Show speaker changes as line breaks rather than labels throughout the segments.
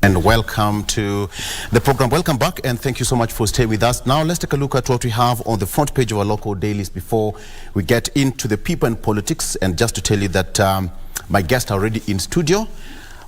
And welcome to the program. Welcome back, and thank you so much for staying with us. Now let's take a look at what we have on the front page of our local dailies before we get into the people and politics. And just to tell you that my guests are already in studio.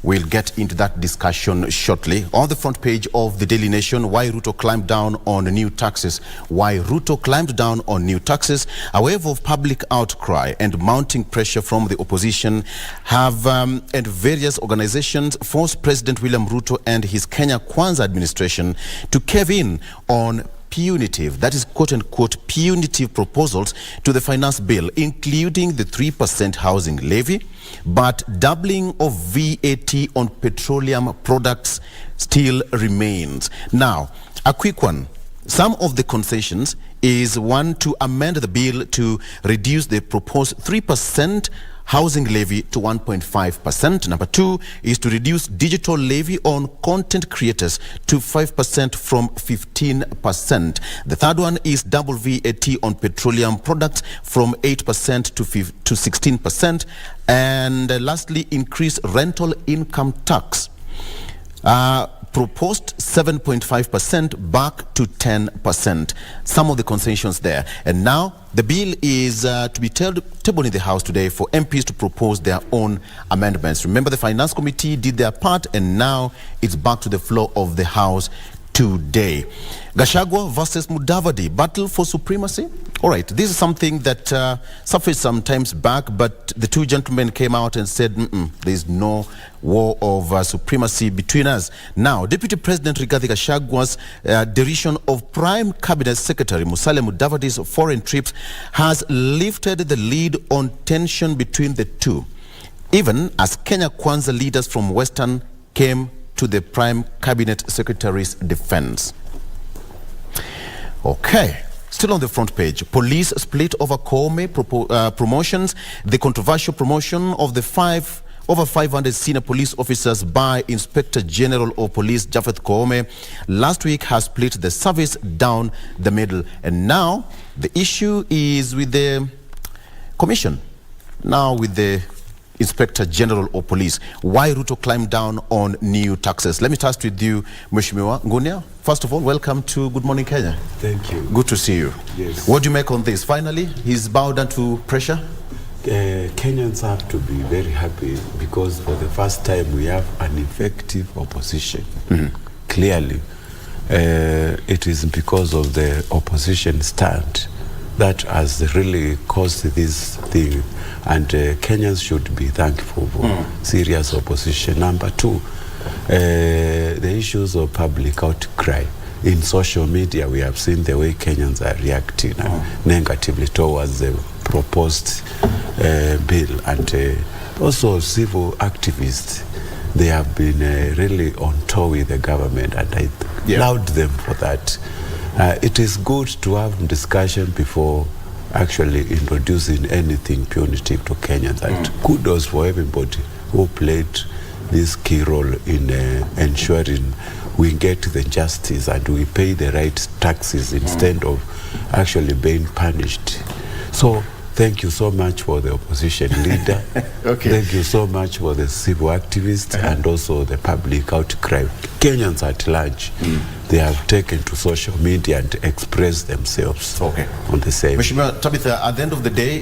We'll get into that discussion shortly. On the front page of the Daily Nation, why Ruto climbed down on new taxes. Why Ruto climbed down on new taxes. A wave of public outcry and mounting pressure from the opposition have and various organizations forced President William Ruto and his Kenya Kwanza administration to cave in on punitive, that is quote-unquote punitive proposals to the finance bill, including the 3% housing levy, but doubling of VAT on petroleum products still remains. Now, a quick one. Some of the concessions is one, to amend the bill to reduce the proposed 3% housing levy to 1.5%. Number two is to reduce digital levy on content creators to 5% from 15%. The third one is double VAT on petroleum products from 8% to 16%. And lastly, increase rental income tax. Proposed 7.5% back to 10%. Some of the concessions there. And now the bill is to be tabled in the House today for MPs to propose their own amendments. Remember, the Finance Committee did their part, and now it's back to the floor of the House today. Gachagua versus Mudavadi, battle for supremacy. All right, this is something that surfaced some times back, but the two gentlemen came out and said, there is no war of supremacy between us. Now, Deputy President Rigathi Gachagua's derision of Prime Cabinet Secretary Musalia Mudavadi's foreign trips has lifted the lead on tension between the two, even as Kenya Kwanza leaders from Western came to the Prime Cabinet Secretary's defense. Okay. Still on the front page, police split over Koome promotions. The controversial promotion of the over 500 senior police officers by Inspector General of Police Japheth Koome last week has split the service down the middle. And now the issue is with the commission, now with the Inspector General of Police. Why Ruto climbed down on new taxes? Let me start with you, Mheshimiwa Ngunia. First of all, welcome to Good Morning Kenya.
Thank you.
Good to see you.
Yes.
What do you make on this? Finally, he's bowed down to pressure?
Kenyans have to be very happy because for the first time we have an effective opposition. Clearly, it is because of the opposition stand that has really caused this thing, and Kenyans should be thankful for serious opposition. Number two, the issues of public outcry. In social media, we have seen the way Kenyans are reacting negatively towards the proposed bill, and also civil activists. They have been really on tour with the government, and I laud them for that. It is good to have discussion before actually introducing anything punitive to Kenyans. And kudos for everybody who played this key role in ensuring we get the justice and we pay the right taxes instead of actually being punished. So thank you so much for the opposition leader. Thank you so much for the civil activists and also the public outcry. Kenyans at large, they have taken to social media and expressed themselves on the same.
Mheshimiwa Tabitha, at the end of the day,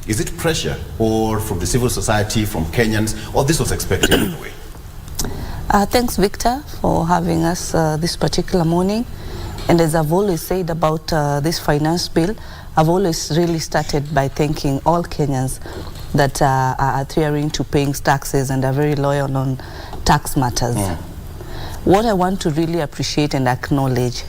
is it pressure or from the civil society, from Kenyans, or this was expected in a way?
Thanks, Victor, for having us this particular morning. And as I've always said about this finance bill, I've always really started by thanking all Kenyans that are adhering to paying taxes and are very loyal on tax matters. What I want to really appreciate and acknowledge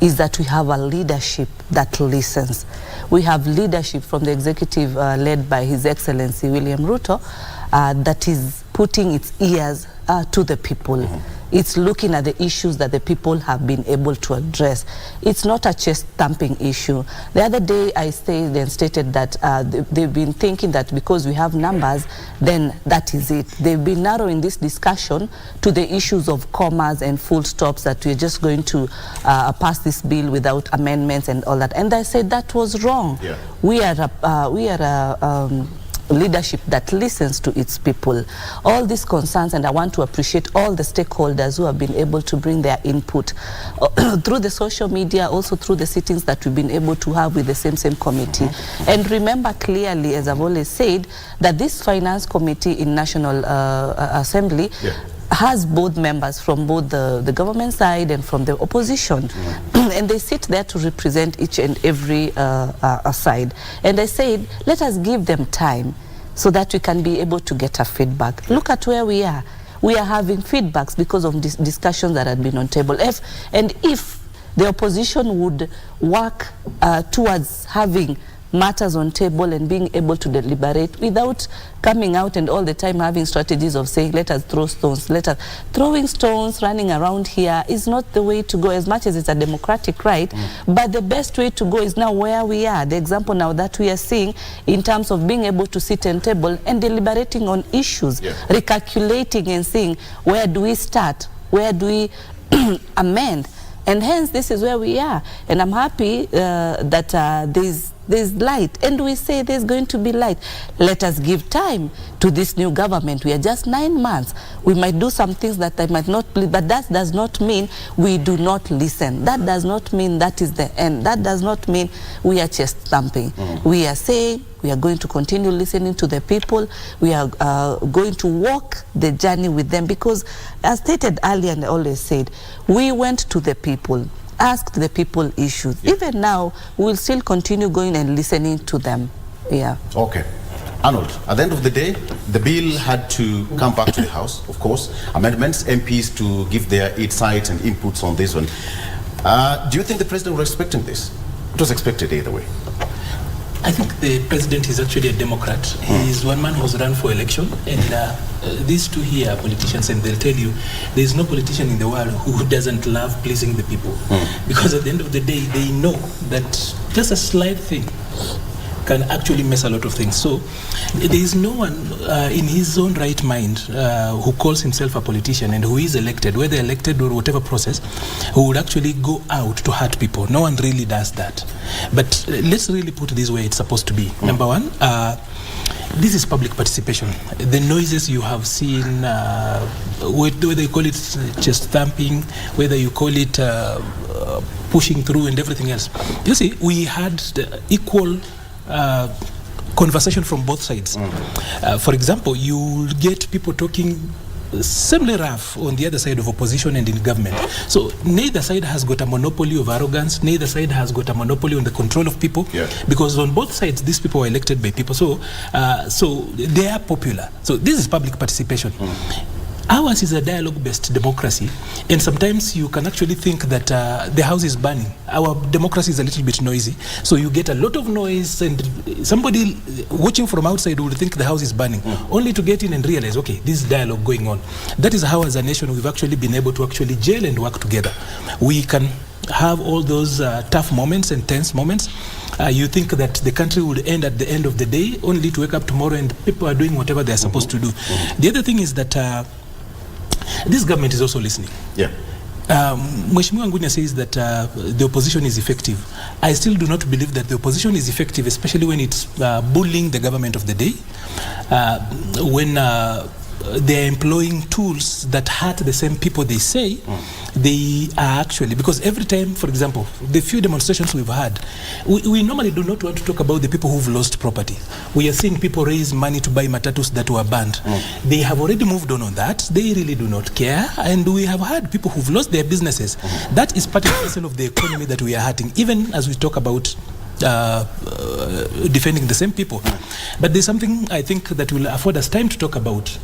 is that we have a leadership that listens. We have leadership from the executive led by His Excellency William Ruto that is putting its ears to the people. It's looking at the issues that the people have been able to address. It's not a chest thumping issue. The other day I stayed and stated that they've been thinking that because we have numbers, then that is it. They've been narrowing this discussion to the issues of commas and full stops, that we're just going to pass this bill without amendments and all that. And I said that was wrong. We are a leadership that listens to its people. All these concerns, and I want to appreciate all the stakeholders who have been able to bring their input through the social media, also through the sittings that we've been able to have with the same committee. And remember clearly, as I've always said, that this finance committee in National Assembly has both members from both the government side and from the opposition. And they sit there to represent each and every side. And I said, let us give them time so that we can be able to get a feedback. Look at where we are. We are having feedbacks because of discussions that had been on table. If the opposition would work towards having matters on table and being able to deliberate without coming out and all the time having strategies of saying, let us throw stones, throwing stones, running around here is not the way to go, as much as it's a democratic right. But the best way to go is now where we are. The example now that we are seeing in terms of being able to sit and table and deliberating on issues, recalculating and seeing where do we start, where do we amend. And hence, this is where we are. And I'm happy that there's light. And we say there's going to be light. Let us give time to this new government. We are just 9 months. We might do some things that I might not believe, but that does not mean we do not listen. That does not mean that is the end. That does not mean we are chest thumping. We are saying we are going to continue listening to the people. We are going to walk the journey with them, because as stated earlier and I always said, we went to the people, asked the people issues. Even now, we'll still continue going and listening to them.
Okay. Arnold, at the end of the day, the bill had to come back to the House, of course. Amendments, MPs to give their insights and inputs on this one. Do you think the president was expecting this? It was expected either way.
I think the president is actually a Democrat. He is one man who has run for election, and these two here are politicians, and they'll tell you there is no politician in the world who doesn't love pleasing the people. Because at the end of the day, they know that just a slight thing can actually mess a lot of things. So there is no one in his own right mind who calls himself a politician and who is elected, whether elected or whatever process, who would actually go out to hurt people. No one really does that. But let's really put it this way it's supposed to be. Number one, this is public participation. The noises you have seen, whether you call it chest thumping, whether you call it pushing through and everything else. You see, we had equal conversation from both sides. For example, you get people talking similarly rough on the other side of opposition and in government. So neither side has got a monopoly of arrogance, neither side has got a monopoly on the control of people, because on both sides these people are elected by people, so they are popular. So this is public participation. Ours is a dialogue-based democracy, and sometimes you can actually think that the house is burning. Our democracy is a little bit noisy, so you get a lot of noise, and somebody watching from outside will think the house is burning, only to get in and realize, okay, this is dialogue going on. That is how, as a nation, we've actually been able to actually gel and work together. We can have all those tough moments and tense moments. You think that the country would end at the end of the day, only to wake up tomorrow and people are doing whatever they're supposed to do. The other thing is that this government is also listening. Mheshimiwa Ngunya says that the opposition is effective. I still do not believe that the opposition is effective, especially when it's bullying the government of the day, when they're employing tools that hurt the same people they say they are actually, because every time, for example, the few demonstrations we've had, we normally do not want to talk about the people who've lost property. We are seeing people raise money to buy matatus that were banned. They have already moved on that. They really do not care. And we have had people who've lost their businesses. That is part and parcel of the economy that we are hurting, even as we talk about defending the same people. But there's something I think that will afford us time to talk about.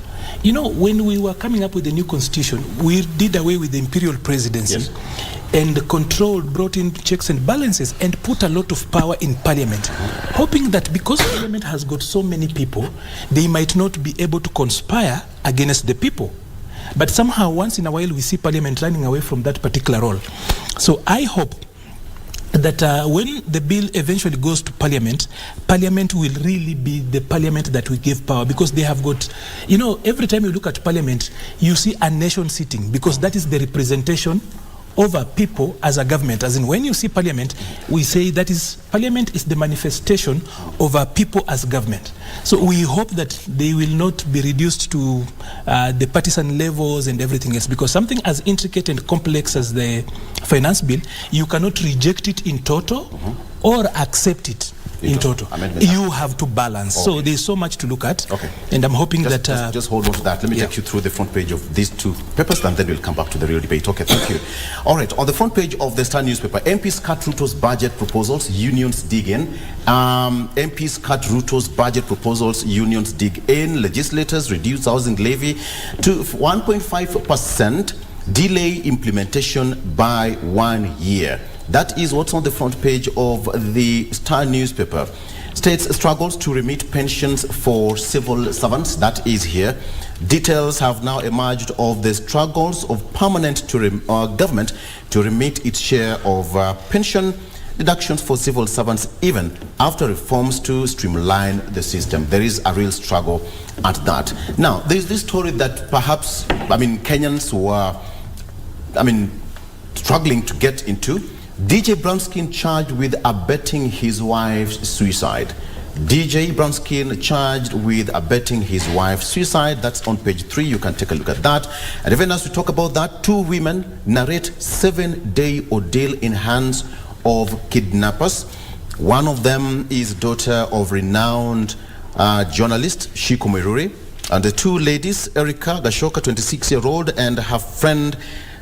You know, when we were coming up with the new constitution, we did away with the imperial presidency and brought in checks and balances and put a lot of power in parliament, hoping that because parliament has got so many people, they might not be able to conspire against the people. But somehow, once in a while, we see parliament running away from that particular role. So I hope that when the bill eventually goes to parliament, parliament will really be the parliament that we give power, because they have got, you know, every time you look at parliament, you see a nation sitting, because that is the representation over people as a government. As in, when you see parliament, we say that is Parliament is the manifestation of a people as government. So we hope that they will not be reduced to the partisan levels and everything else, because something as intricate and complex as the finance bill, you cannot reject it in total or accept it in total. You have to balance. Okay. So there's so much to look at. Okay. And I'm hoping
just hold on to that. Let me take you through the front page of these two papers, and then we'll come back to the real debate. Okay, thank you. All right, on the front page of the Star newspaper, MPs cut Ruto's budget proposals, unions dig in. MPs cut Ruto's budget proposals, unions dig in. Legislators reduce housing levy to 1.5%, delay implementation by 1 year. That is what's on the front page of the Star newspaper. States struggles to remit pensions for civil servants. That is here. Details have now emerged of the struggles of permanent government to remit its share of pension deductions for civil servants, even after reforms to streamline the system. There is a real struggle at that. Now, there is this story that perhaps, Kenyans were, struggling to get into. DJ Brownskin charged with abetting his wife's suicide. DJ Brownskin charged with abetting his wife's suicide. That's on page 3. You can take a look at that. And even as we talk about that, 2 women narrate 7-day ordeal in hands of kidnappers. One of them is daughter of renowned journalist Shiko Meruri. And the 2 ladies, Erica Gashoka, 26-year-old, and her friend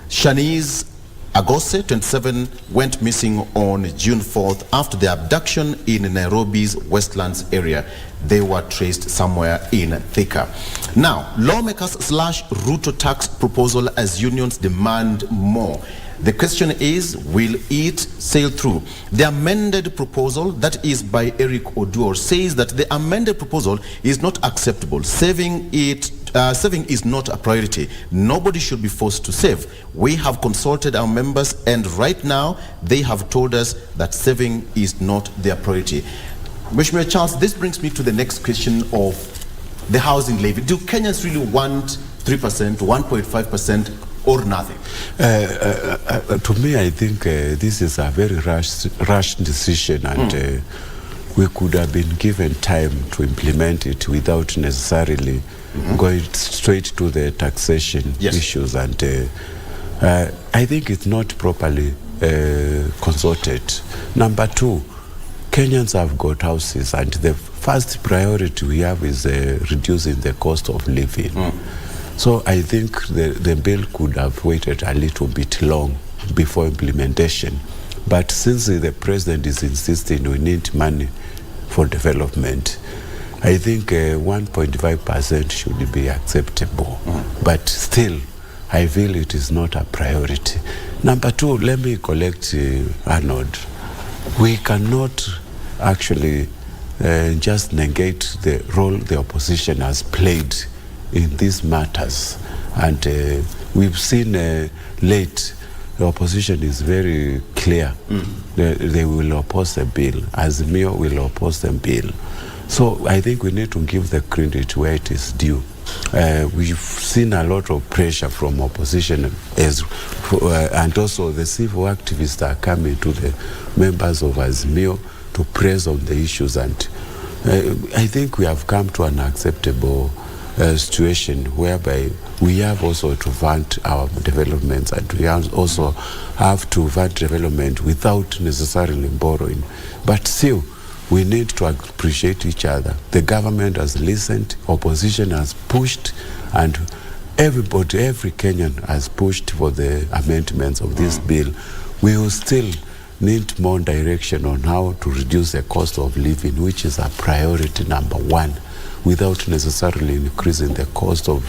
Shanice Agose, 27, went missing on June 4th after the abduction in Nairobi's Westlands area. They were traced somewhere in Thika. Now, lawmakers slash Ruto tax proposal as unions demand more. The question is, will it sail through? The amended proposal, that is by Eric Oduor, says that the amended proposal is not acceptable. Saving is not a priority. Nobody should be forced to save. We have consulted our members, and right now they have told us that saving is not their priority. Mheshimiwa Charles, this brings me to the next question of the housing levy. Do Kenyans really want 3%, 1.5%, or nothing?
To me, I think this is a very rash decision, and we could have been given time to implement it without necessarily going straight to the taxation issues. And I think it's not properly consulted. Number 2, Kenyans have got houses, and the first priority we have is reducing the cost of living. So I think the bill could have waited a little bit long before implementation. But since the president is insisting we need money for development, I think 1.5% should be acceptable. But still, I feel it is not a priority. Number 2, let me collect Arnold. We cannot actually just negate the role the opposition has played in these matters, and we've seen late the opposition is very clear. They will oppose the bill, as Mio will oppose the bill. So I think we need to give the credit where it is due. We've seen a lot of pressure from opposition and also the civil activists are coming to the members of Azimio to press on the issues, and I think we have come to an acceptable situation whereby we have also to fund our developments, and we also have to fund development without necessarily borrowing. But still, we need to appreciate each other. The government has listened, opposition has pushed, and everybody, every Kenyan has pushed for the amendments of this bill. We will still need more direction on how to reduce the cost of living, which is a priority number 1, without necessarily increasing the cost of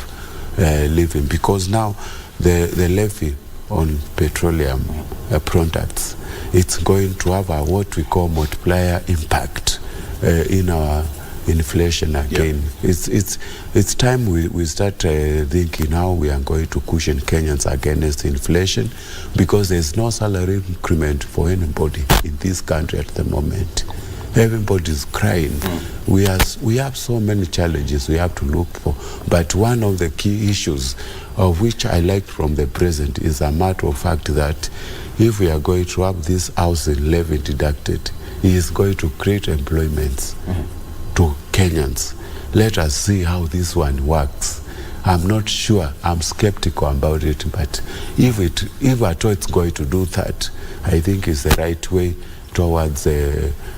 living, because now the levy on petroleum products, it's going to have a what we call multiplier impact in our inflation again. It's time we start thinking how we are going to cushion Kenyans against inflation, because there's no salary increment for anybody in this country at the moment. Everybody's crying. We have so many challenges we have to look for. But one of the key issues of which I liked from the president is a matter of fact that if we are going to have this housing levy deducted, he is going to create employments to Kenyans. Let us see how this one works. I'm not sure, I'm skeptical about it, but if at all it's going to do that, I think it's the right way towards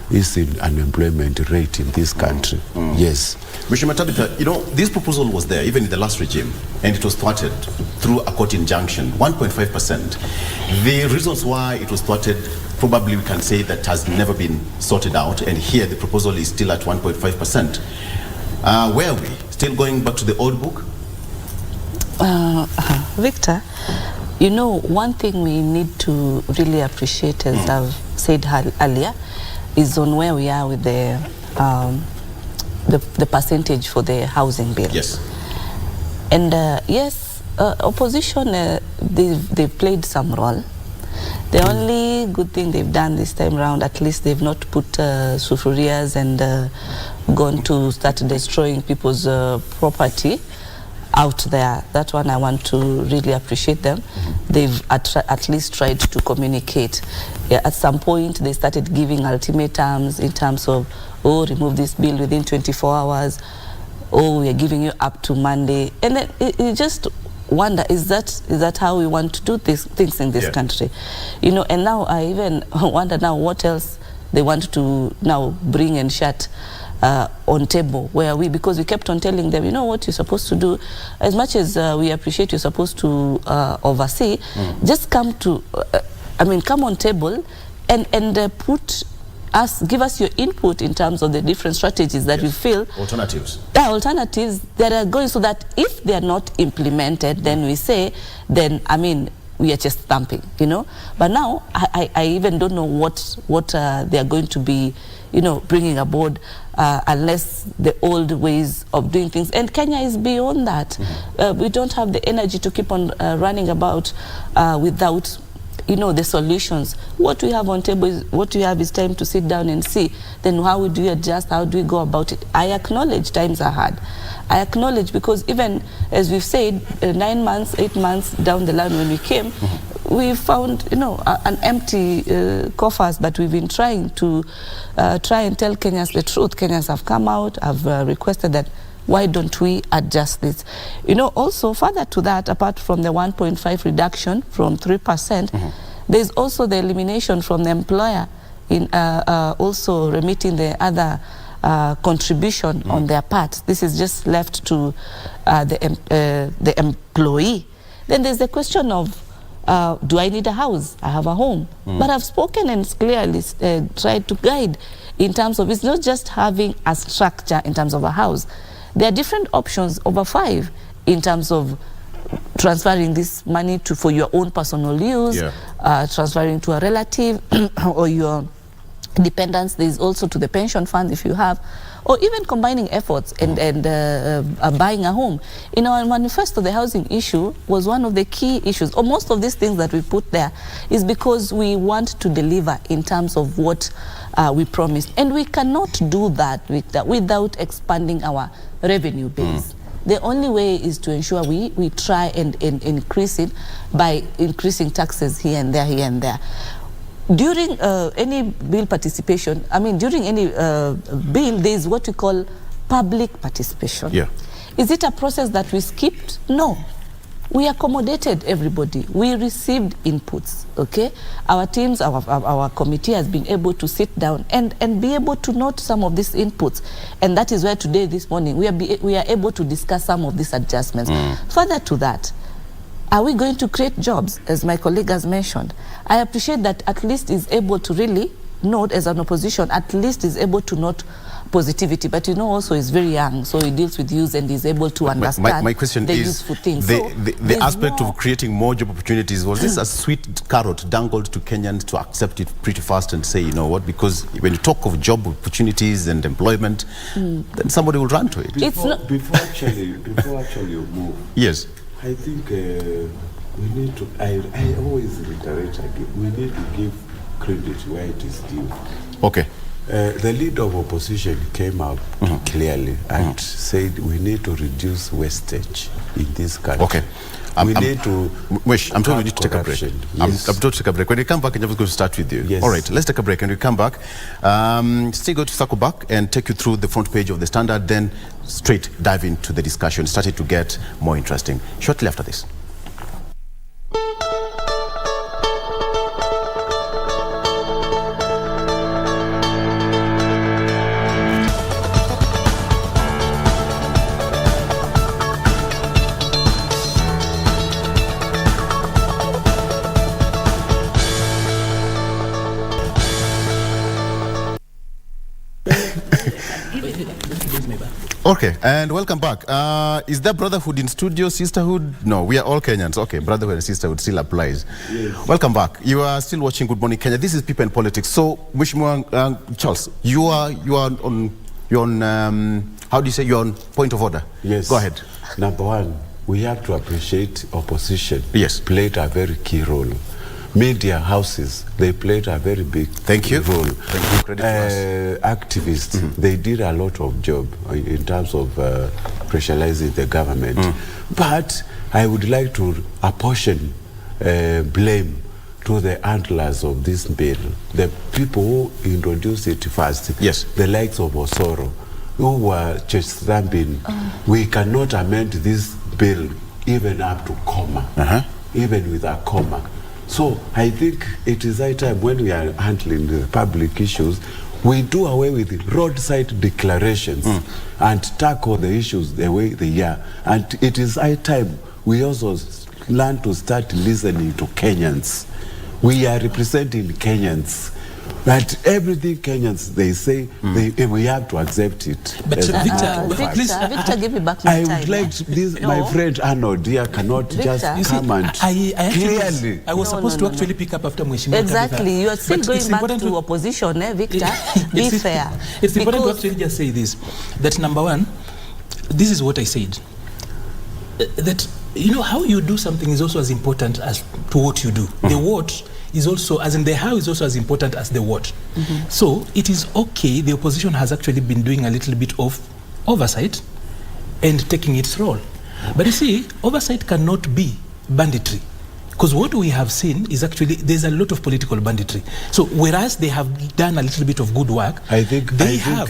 easing unemployment rate in this country. Yes.
Mr. Tabitha, you know, this proposal was there even in the last regime, and it was thwarted through a court injunction, 1.5%. The reasons why it was thwarted, probably we can say that has never been sorted out, and here the proposal is still at 1.5%. Where are we? Still going back to the old book?
Victor, you know, one thing we need to really appreciate, as I've said earlier, is on where we are with the percentage for the housing bill.
Yes.
And yes, opposition, they've played some role. The only good thing they've done this time around, at least they've not put sufurias and gone to start destroying people's property out there. That one I want to really appreciate them. They've at least tried to communicate. Yeah, at some point they started giving ultimatums in terms of, oh, remove this bill within 24 hours. Oh, we are giving you up to Monday. And then you just wonder, is that how we want to do things in this country? You know, and now I even wonder now what else they want to now bring and shut on table, where because we kept on telling them, you know what you're supposed to do, as much as we appreciate you're supposed to oversee, just come to, come on table and give us your input in terms of the different strategies that we feel.
Alternatives.
Alternatives that are going, so that if they are not implemented, then we say, then, we are just thumping, you know. But now, I even don't know what they are going to be, you know, bringing aboard, unless the old ways of doing things. And Kenya is beyond that. We don't have the energy to keep on running about without, you know, the solutions. What we have on table is, what we have is time to sit down and see, then how do we adjust, how do we go about it? I acknowledge times are hard. I acknowledge, because even as we've said, 9 months, 8 months down the line when we came, we found, you know, an empty coffers, but we've been trying to try and tell Kenyans the truth. Kenyans have come out, have requested that, why don't we adjust this? You know, also further to that, apart from the 1.5 reduction from 3%, there's also the elimination from the employer in also remitting the other contribution on their part. This is just left to the employee. Then there's the question of, do I need a house? I have a home. But I've spoken and clearly tried to guide in terms of, it's not just having a structure in terms of a house. There are different options, over 5, in terms of transferring this money for your own personal use, transferring to a relative or your dependents. There is also to the pension fund if you have, or even combining efforts and buying a home. In our manifesto, the housing issue was one of the key issues, or most of these things that we put there is because we want to deliver in terms of what we promised. And we cannot do that without expanding our revenue base. The only way is to ensure we try and increase it by increasing taxes here and there. During any bill participation, during any bill, there is what we call public participation. Is it a process that we skipped? No. We accommodated everybody. We received inputs, okay? Our teams, our committee has been able to sit down and be able to note some of these inputs. And that is where today, this morning, we are able to discuss some of these adjustments. Further to that, are we going to create jobs, as my colleague has mentioned? I appreciate that at least is able to really note, as an opposition, at least is able to note positivity, but you know also is very young, so he deals with youth and is able to understand
my question
the
is
useful things.
The aspect of creating more job opportunities, was this a sweet carrot dangled to Kenyans to accept it pretty fast and say, you know what, because when you talk of job opportunities and employment, then somebody will run to it.
Before actually you move,
yes,
I think we need to, I always reiterate again, we need to give credit where it is due.
Okay.
The leader of opposition came up clearly and said we need to reduce wastage in this country.
Okay.
We need to...
I'm told we need to take a break.
Yes.
I'm told to take a break. When we come back, I'm just going to start with you.
Yes.
All right, let's take a break. And we come back, still going to circle back and take you through the front page of the Standard, then straight dive into the discussion. Started to get more interesting shortly after this. Okay, and welcome back. Is there brotherhood in studio, sisterhood? No, we are all Kenyans. Okay, brotherhood and sisterhood still applies. Yes. Welcome back. You are still watching Good Morning Kenya. This is People and Politics. So, Mheshimiwa Charles, you are on how do you say, you're on point of order?
Yes.
Go ahead.
Number one, we have to appreciate opposition.
Yes.
Played a very key role. Media houses, they played a very big role.
Thank you. Credit
activists, they did a lot of job in terms of pressurizing the government. But I would like to apportion blame to the handlers of this bill, the people who introduced it first,
yes,
the likes of Osoro, who were just stamping, we cannot amend this bill even up to comma, even with a comma. So I think it is high time, when we are handling the public issues, we do away with the roadside declarations and tackle the issues the way they are. And it is high time we also learn to start listening to Kenyans. We are representing Kenyans. But everything Kenyans, they say, we have to accept it.
But Victor,
give me back my time.
I would like this, my friend Arnold here cannot
Victor,
just come and clearly.
I was supposed to actually pick up after Mheshimiwa.
Exactly, you are still going back to opposition, Victor. Be fair.
It's important to actually just say this, that number one, this is what I said, that, you know, how you do something is also as important as to what you do. The what is also, as in the how is also as important as the what. So it is okay, the opposition has actually been doing a little bit of oversight and taking its role. But you see, oversight cannot be banditry. Because what we have seen is actually, there's a lot of political banditry. So whereas they have done a little bit of good work,
I think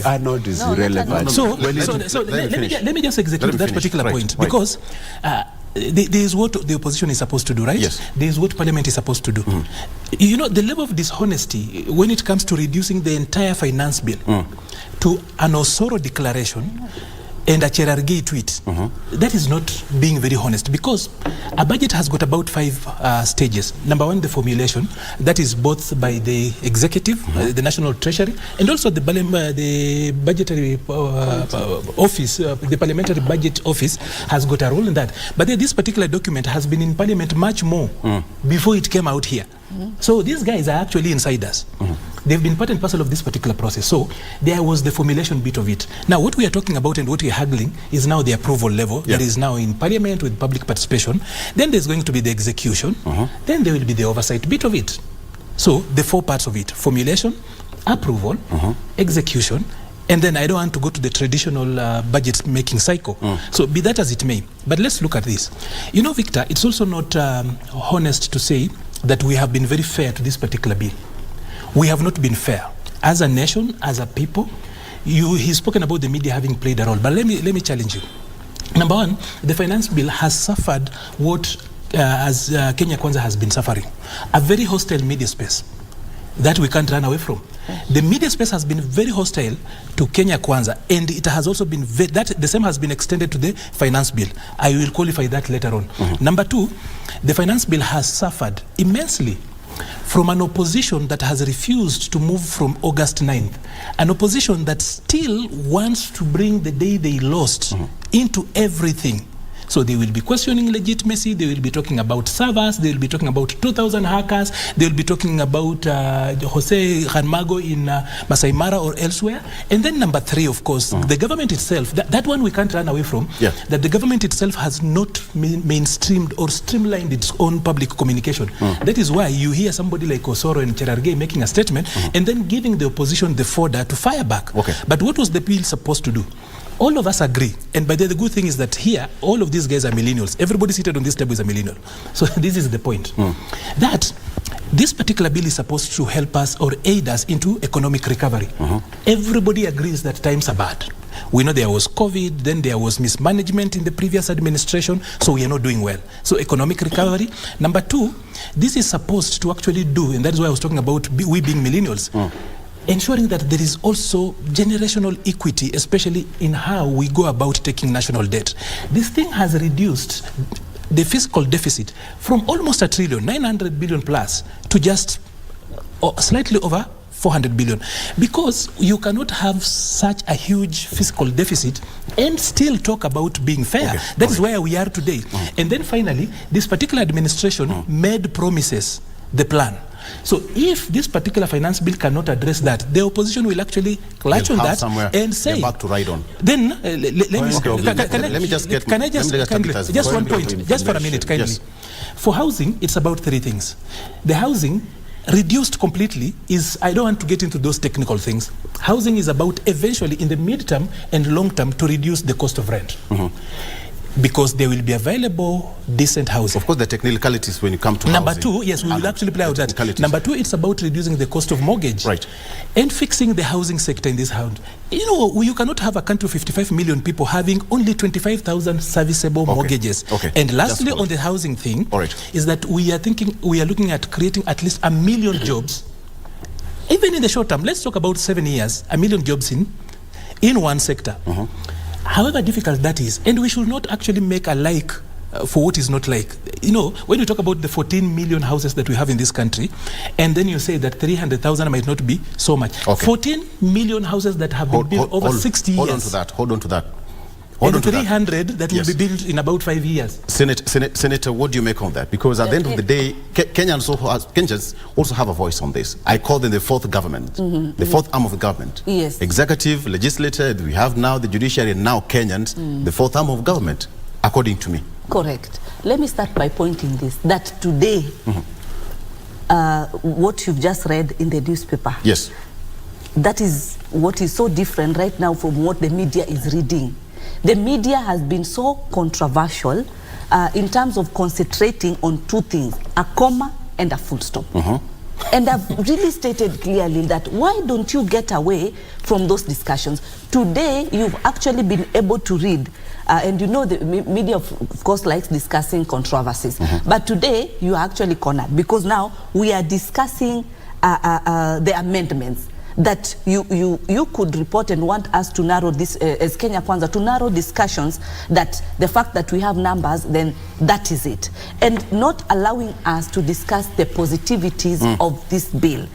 Arnold is irrelevant.
So let me just execute that particular point. Because there is what the opposition is supposed to do, right?
Yes.
There is what parliament is supposed to do. You know, the level of dishonesty when it comes to reducing the entire finance bill to an Osoro declaration and a Cherargei tweet, that is not being very honest, because a budget has got about 5 stages. Number one, the formulation, that is both by the executive, the National Treasury, and also the budgetary office, the Parliamentary Budget Office has got a role in that. But this particular document has been in Parliament much more before it came out here. So these guys are actually insiders. They've been part and parcel of this particular process. So there was the formulation bit of it. Now what we are talking about and what we are haggling is now the approval level that is now in Parliament with public participation. Then there's going to be the execution. Then there will be the oversight bit of it. So the 4 parts of it: formulation, approval, execution, and then I don't want to go to the traditional budget making cycle. So be that as it may. But let's look at this. You know, Victor, it's also not honest to say that we have been very fair to this particular bill. We have not been fair. As a nation, as a people, he's spoken about the media having played a role. But let me challenge you. Number one, the finance bill has suffered what as Kenya Kwanza has been suffering. A very hostile media space that we can't run away from. The media space has been very hostile to Kenya Kwanza, and it has also been the same has been extended to the finance bill. I will qualify that later on. Number two, the finance bill has suffered immensely from an opposition that has refused to move from August 9th, an opposition that still wants to bring the day they lost into everything. So they will be questioning legitimacy, they will be talking about servers, they will be talking about 2,000 hackers, they will be talking about Jose Ranmago in Masai Mara or elsewhere. And then number 3, of course, the government itself, that one we can't run away from, that the government itself has not mainstreamed or streamlined its own public communication. That is why you hear somebody like Osoro and Cherargei making a statement and then giving the opposition the fodder to fire back. But what was the bill supposed to do? All of us agree, and by the good thing is that here, all of these guys are millennials. Everybody seated on this table is a millennial. So this is the point. That this particular bill is supposed to help us or aid us into economic recovery. Everybody agrees that times are bad. We know there was COVID, then there was mismanagement in the previous administration, so we are not doing well. So economic recovery. Number 2, this is supposed to actually do, and that is why I was talking about we being millennials, ensuring that there is also generational equity, especially in how we go about taking national debt. This thing has reduced the fiscal deficit from almost $1 trillion, 900 billion plus, to just slightly over 400 billion, because you cannot have such a huge fiscal deficit and still talk about being fair. That is where we are today. And then finally, this particular administration made promises, the plan. So if this particular finance bill cannot address that, the opposition will actually clutch on that and say,
back to ride on.
Then let me just get, can I just one point, just for a minute, kindly. For housing, it's about 3 things. The housing reduced completely is, I don't want to get into those technical things. Housing is about eventually in the mid-term and long-term to reduce the cost of rent. Because there will be available decent housing.
Of course, the technicalities when you come to
Number
housing.
2, yes, we will actually play out that. Number 2, it's about reducing the cost of mortgage.
Right.
And fixing the housing sector in this house. You know, you cannot have a country of 55 million people having only 25,000 serviceable mortgages. And lastly, on the housing thing, is that we are looking at creating at least 1 million jobs. Even in the short term, let's talk about 7 years, 1 million jobs in one sector. However difficult that is, and we should not actually make a like for what is not like. You know, when you talk about the 14 million houses that we have in this country, and then you say that 300,000 might not be so much. 14 million houses that have been built over 60 years.
Hold on to that.
And 300 that will be built in about 5 years.
Senator, what do you make of that? Because at the end of the day, Kenyans also have a voice on this. I call them the 4th government, the 4th arm of the government. Executive, legislature, we have now the judiciary, and now Kenyans, the 4th arm of government, according to me.
Correct. Let me start by pointing this, that today, what you've just read in the newspaper, that is what is so different right now from what the media is reading. The media has been so controversial in terms of concentrating on 2 things, a comma and a full stop. And I've really stated clearly that why don't you get away from those discussions? Today, you've actually been able to read, and you know the media, of course, likes discussing controversies. But today, you are actually cornered, because now we are discussing the amendments that you could report and want us to narrow this as Kenya Kwanza, to narrow discussions, that the fact that we have numbers, then that is it, and not allowing us to discuss the positivities of this bill.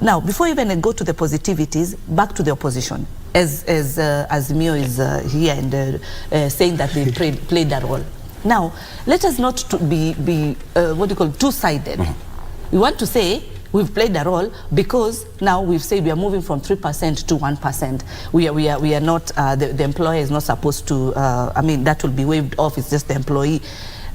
Now, before even I go to the positivities, back to the opposition, as Azimio is here and saying that they played a role. Now, let us not be what do you call, two-sided. We want to say we've played a role because now we've said we are moving from 3% to 1%. We are not, the employer is not supposed to, I mean, that will be waived off, it's just the employee.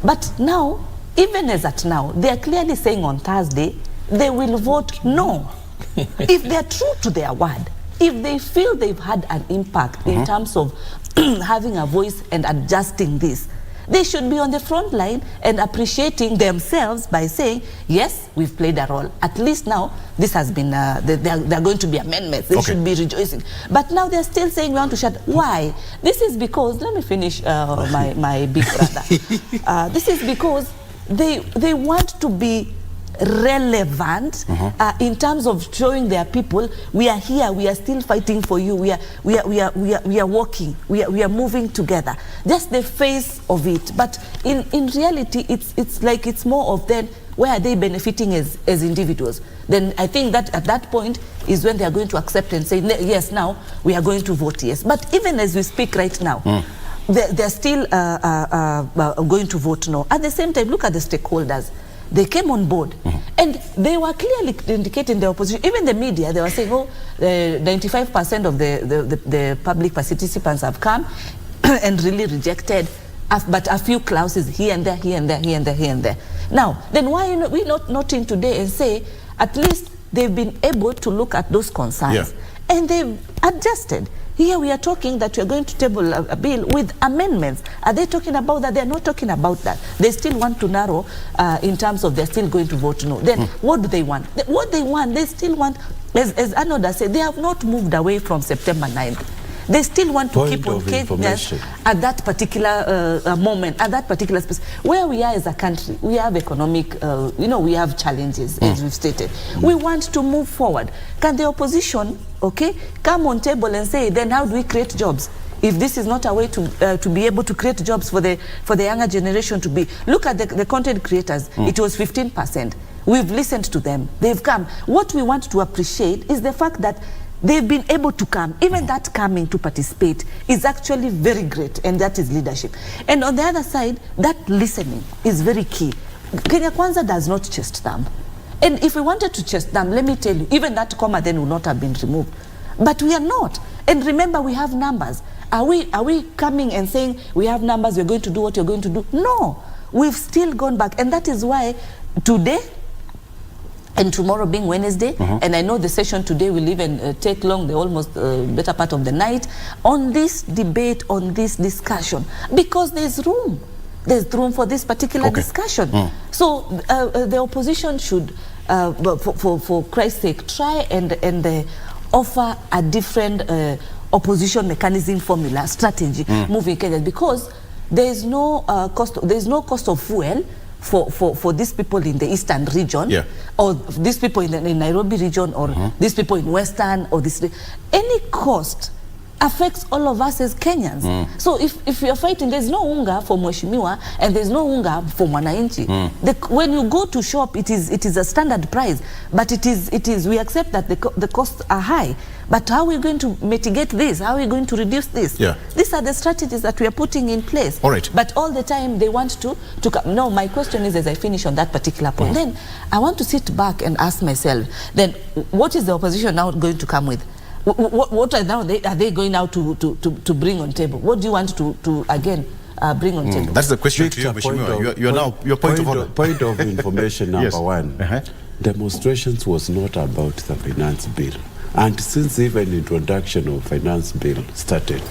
But now, even as at now, they are clearly saying on Thursday, they will vote no. If they are true to their word, if they feel they've had an impact in terms of having a voice and adjusting this, they should be on the front line and appreciating themselves by saying, yes, we've played a role. At least now, this has been, there are going to be amendments. They should be rejoicing. But now they're still saying we want to shut. Why? This is because, let me finish my big brother. This is because they want to be relevant in terms of showing their people, we are here, we are still fighting for you, we are walking, we are moving together. Just the face of it. But in reality, it's like it's more of then where are they benefiting as individuals. Then I think that at that point is when they are going to accept and say, yes, now we are going to vote yes. But even as we speak right now, they're still going to vote no. At the same time, look at the stakeholders. They came on board, and they were clearly indicating the opposition. Even the media, they were saying, oh, 95% of the public participants have come and really rejected, but a few clauses here and there, here and there, here and there, here and there. Now, then why are we not in today and say, at least they've been able to look at those concerns, and they've adjusted. Here we are talking that we are going to table a bill with amendments. Are they talking about that? They're not talking about that. They still want to narrow in terms of they're still going to vote no. Then what do they want? What they want, they still want, as Arnold said, they have not moved away from September 9th. They still want to keep on Kenyans at that particular moment, at that particular space. Where we are as a country, we have economic, we have challenges, as we've stated. We want to move forward. Can the opposition, come on table and say, then how do we create jobs? If this is not a way to be able to create jobs for the younger generation to be. Look at the content creators. It was 15%. We've listened to them. They've come. What we want to appreciate is the fact that they've been able to come. Even that coming to participate is actually very great, and that is leadership. And on the other side, that listening is very key. Kenya Kwanza does not chest thumb. And if we wanted to chest thumb, let me tell you, even that comma then would not have been removed. But we are not. And remember, we have numbers. Are we coming and saying, we have numbers, we're going to do what you're going to do? No. We've still gone back. And that is why today, and tomorrow being Wednesday, and I know the session today will even take long, the almost better part of the night, on this debate, on this discussion, because there's room. There's room for this particular discussion. So the opposition should, for Christ's sake, try and offer a different opposition mechanism, formula, strategy moving Kenya, because there is no cost of fuel for these people in the eastern region, or these people in the Nairobi region, or these people in western, or this. Any cost affects all of us as Kenyans. So if you are fighting, there's no unga for Mheshimiwa and there's no unga for Mwananchi. When you go to shop, it is a standard price, but it is we accept that the costs are high. But how are we going to mitigate this? How are we going to reduce this? These are the strategies that we are putting in place.
All right.
But all the time they want to come. No, my question is, as I finish on that particular point, then I want to sit back and ask myself, then what is the opposition now going to come with? What are they going now to bring on table? What do you want to again bring on table?
That's the question to you, Mheshimiwa. You're now your point of order.
Point of information number one. Demonstrations was not about the finance bill. And since even introduction of finance bill started,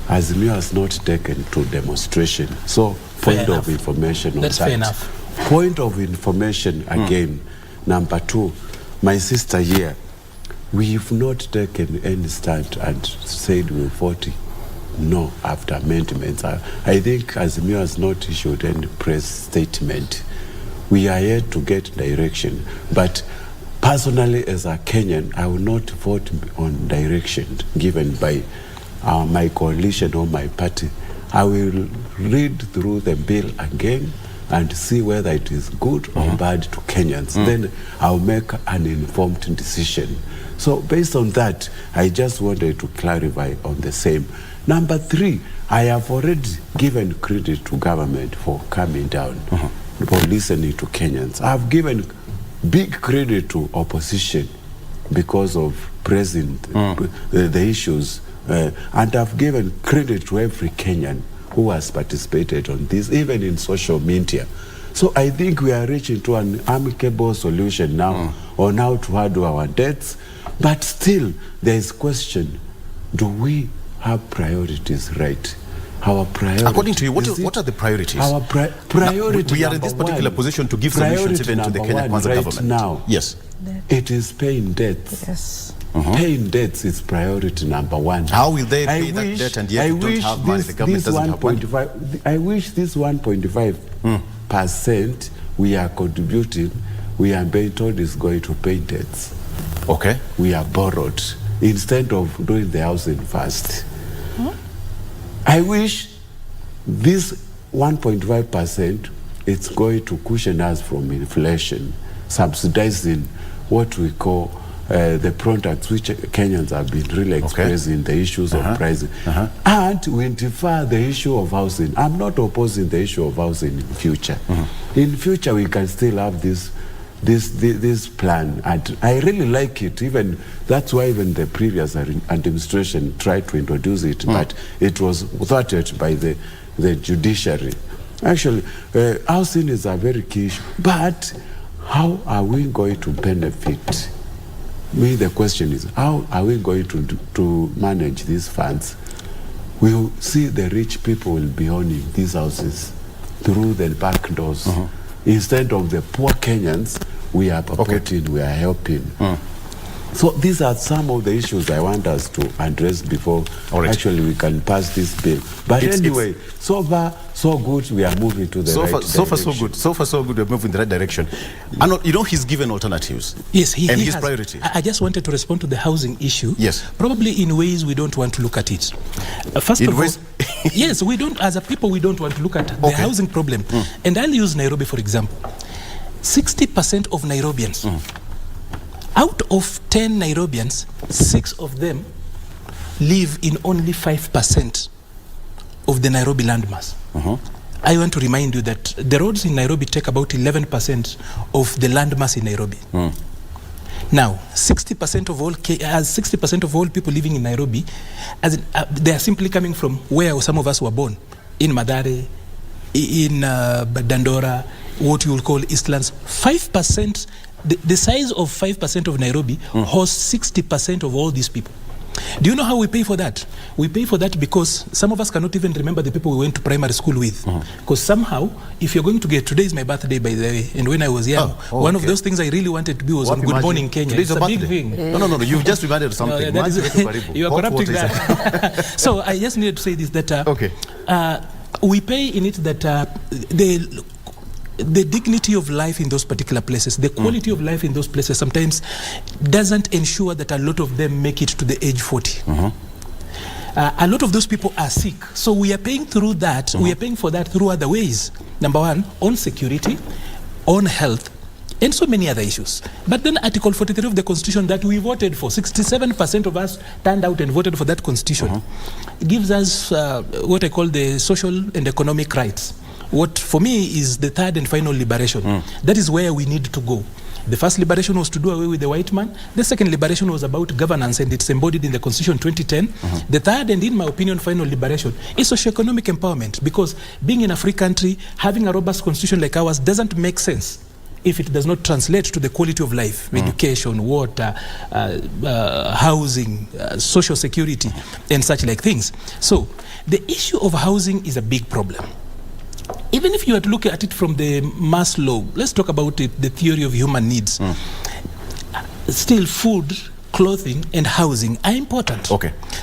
Azimio has not taken to demonstration. So point of information on that.
Fair enough.
Point of information again. Number two, my sister here, we've not taken any stand and said we're voting no after amendments. I think Azimio has not issued any press statement. We are yet to get direction. But personally, as a Kenyan, I will not vote on direction given by my coalition or my party. I will read through the bill again and see whether it is good or bad to Kenyans. Then I'll make an informed decision. So based on that, I just wanted to clarify on the same. Number three, I have already given credit to government for coming down, for listening to Kenyans. I've given big credit to opposition because of pressing the issues. And I've given credit to every Kenyan who has participated on this, even in social media. So I think we are reaching to an amicable solution now on how to handle our debts. But still, there is question, do we have priorities right? Our priorities.
According to you, what are the priorities?
Our priority.
We are in this particular position to give solutions even to the Kenya Kwanza government.
Now,
yes.
It is paying debts.
Yes.
Paying debts is priority number one.
How will they pay that debt and yet don't have money? The government doesn't have money.
I wish this 1.5% we are contributing, we are being told is going to pay debts.
Okay.
We are borrowed instead of doing the housing first. I wish this 1.5% it's going to cushion us from inflation, subsidizing what we call the products which Kenyans have been really expressing, the issues of pricing. And we defer the issue of housing. I'm not opposing the issue of housing in future. In future, we can still have this plan, and I really like it. Even that's why even the previous administration tried to introduce it, but it was thwarted by the judiciary. Actually, housing is a very key issue, but how are we going to benefit? The question is, how are we going to manage these funds? We'll see the rich people will be owning these houses through the back doors. Instead of the poor Kenyans, we are supporting, we are helping. So these are some of the issues I want us to address before actually we can pass this bill. But anyway, so far, so good, we are moving to the right direction.
So far, so good. So far, so good, we're moving in the right direction. And you know, he's given alternatives.
Yes, he
his
has.
priority.
I just wanted to respond to the housing issue.
Yes.
Probably in ways we don't want to look at it. First of all, yes, we don't, as a people, we don't want to look at the housing problem. And I'll use Nairobi, for example. 60% of Nairobians, out of 10 Nairobians, 6 of them live in only 5% of the Nairobi landmass. I want to remind you that the roads in Nairobi take about 11% of the landmass in Nairobi. Now, 60% of all people living in Nairobi, they are simply coming from where some of us were born, in Mathare, in Dandora, what you will call Eastlands. 5%, the size of 5% of Nairobi hosts 60% of all these people. Do you know how we pay for that? We pay for that because some of us cannot even remember the people we went to primary school with. Because somehow, if you're going to get, today is my birthday, by the way, and when I was young, one of those things I really wanted to be was on Good Morning Kenya. It's a big thing.
No, you've just reminded something.
You are corrupting that. So I just needed to say this, that we pay in it that the dignity of life in those particular places, the quality of life in those places sometimes doesn't ensure that a lot of them make it to the age 40. A lot of those people are sick. So we are paying through that, we are paying for that through other ways. Number one, on security, on health, and so many other issues. But then Article 43 of the Constitution that we voted for, 67% of us turned out and voted for that Constitution, gives us what I call the social and economic rights. What for me is the third and final liberation. That is where we need to go. The first liberation was to do away with the white man. The second liberation was about governance, and it's embodied in the Constitution 2010. The third, and in my opinion, final liberation is socioeconomic empowerment, because being in a free country, having a robust constitution like ours doesn't make sense if it does not translate to the quality of life, education, water, housing, social security, and such like things. So the issue of housing is a big problem. Even if you were to look at it from the Maslow, let's talk about it, the theory of human needs. Still, food, clothing, and housing are important.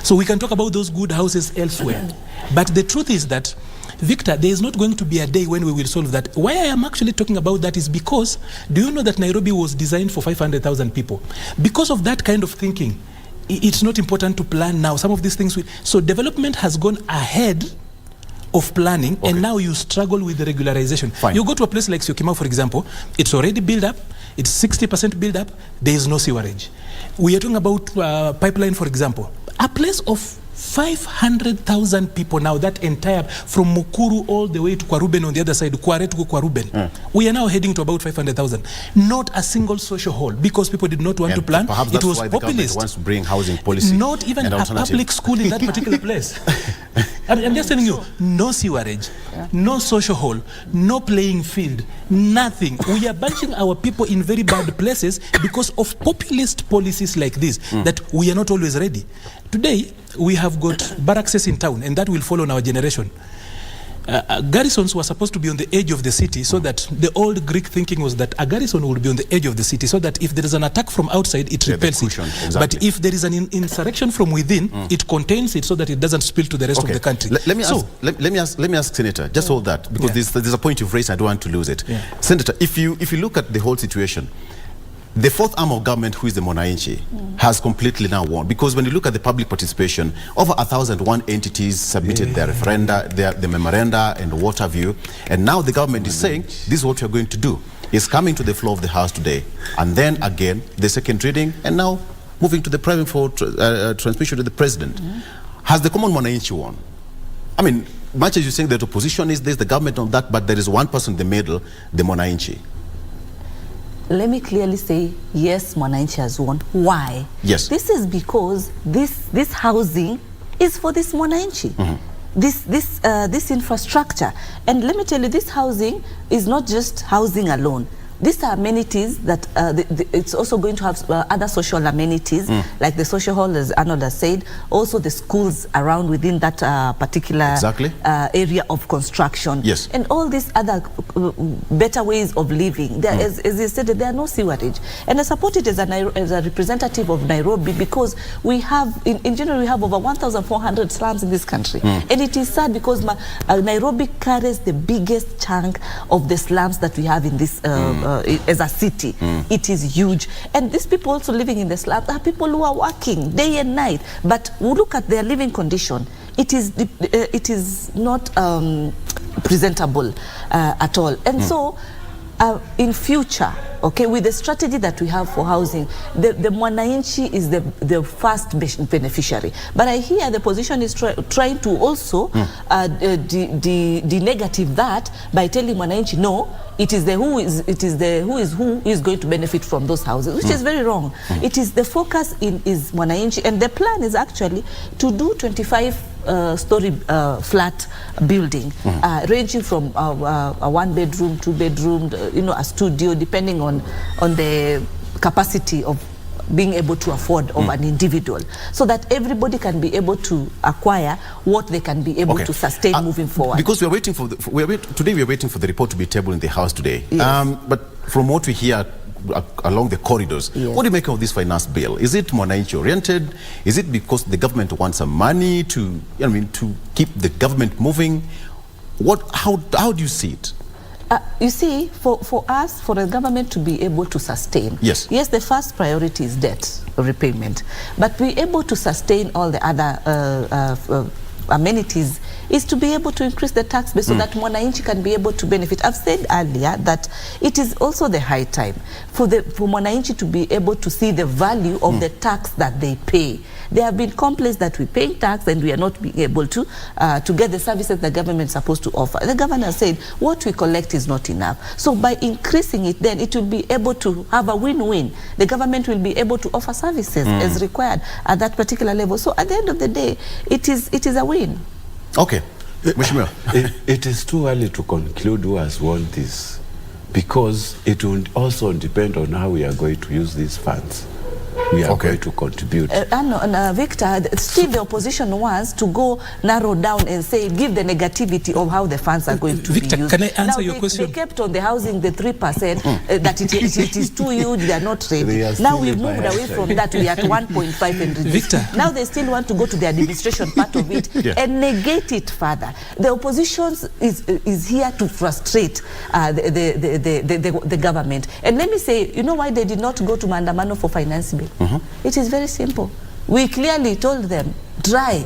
So we can talk about those good houses elsewhere. But the truth is that, Victor, there is not going to be a day when we will solve that. Why I am actually talking about that is because, do you know that Nairobi was designed for 500,000 people? Because of that kind of thinking, it's not important to plan now. Some of these things, so development has gone ahead of planning, and now you struggle with the regularization. You go to a place like Syokimau, for example, it's already built up, it's 60% built up, there is no sewerage. We are talking about pipeline, for example. A place of 500,000 people now, that entire, from Mukuru all the way to Kwaruben on the other side, Kware to Kwaruben. We are now heading to about 500,000. Not a single social hall, because people did not want to plan.
Perhaps that's why the government wants to bring housing policy.
Not even a public school in that particular place. I'm just telling you, no sewerage, no social hall, no playing field, nothing. We are bunching our people in very bad places because of populist policies like this, that we are not always ready. Today, we have got barracks in town, and that will follow in our generation. Garrisons were supposed to be on the edge of the city, so that the old Greek thinking was that a garrison would be on the edge of the city, so that if there is an attack from outside, it repels it. But if there is an insurrection from within, it contains it so that it doesn't spill to the rest of the country.
Let me ask Senator, just hold that, because there's a point you've raised, I don't want to lose it. Senator, if you look at the whole situation, The fourth arm of government, who is the Mwananchi, has completely now won. Because when you look at the public participation, over 1,001 entities submitted their referenda, the memoranda and what have you. And now the government is saying, this is what we are going to do. It's coming to the floor of the House today. And then again, the second reading, and now moving to the private for transmission to the president. Has the common Mwananchi won? I mean, much as you're saying that opposition is this, the government on that, but there is one person in the middle, the Mwananchi.
Let me clearly say, yes, Mwananchi has won. Why?
Yes.
This is because this housing is for this Mwananchi. This infrastructure. And let me tell you, this housing is not just housing alone. These are amenities that it's also going to have other social amenities, like the social hall, as Arnold has said, also the schools around within that particular area of construction.
Yes.
And all these other better ways of living. There, as you said, there are no sewerage. And I support it as a representative of Nairobi because we have, in general, we have over 1,400 slums in this country. And it is sad because Nairobi carries the biggest chunk of the slums that we have in this as a city. It is huge. And these people also living in the slums are people who are working day and night. But we look at their living condition. It is not presentable at all. And so in future, okay, with the strategy that we have for housing, the Mwananchi is the first beneficiary. But I hear the position is trying to also de-negative that by telling Mwananchi, no, it is who is going to benefit from those houses, which is very wrong. It is the focus is Mwananchi, and the plan is actually to do 25-story flat building, ranging from a 1-bedroom, 2-bedroom, a studio, depending on the capacity of being able to afford of an individual, so that everybody can be able to acquire what they can be able to sustain moving forward. Because we are waiting for
today we are waiting for the report to be tabled in the House today.
Yes.
But from what we hear along the corridors, what do you make of this finance bill? Is it Mwananchi oriented? Is it because the government wants some money to, to keep the government moving? How do you see it?
You see, for us, for the government to be able to sustain, yes, the first priority is debt repayment, but be able to sustain all the other amenities is to be able to increase the tax base so that Mwananchi can be able to benefit. I've said earlier that it is also the high time for Mwananchi to be able to see the value of the tax that they pay. There have been complaints that we pay tax and we are not being able to get the services the government is supposed to offer. The governor said what we collect is not enough. So by increasing it, then it will be able to have a win-win. The government will be able to offer services as required at that particular level. So at the end of the day, it is a win.
Okay.
It is too early to conclude who has won this, because it will also depend on how we are going to use these funds. We are going to contribute.
Victor, still the opposition wants to go narrow down and say, give the negativity of how the funds are going to be used.
Can I answer your question?
They kept on the housing the 3%, that it is too huge, they are not ready. Now we've moved away from that, we are at 1.5 and reduced.
Victor.
Now they still want to go to the administration part of it and negate it further. The opposition is here to frustrate the government. And let me say, you know why they did not go to Maandamano for finance bill? It is very simple. We clearly told them, try,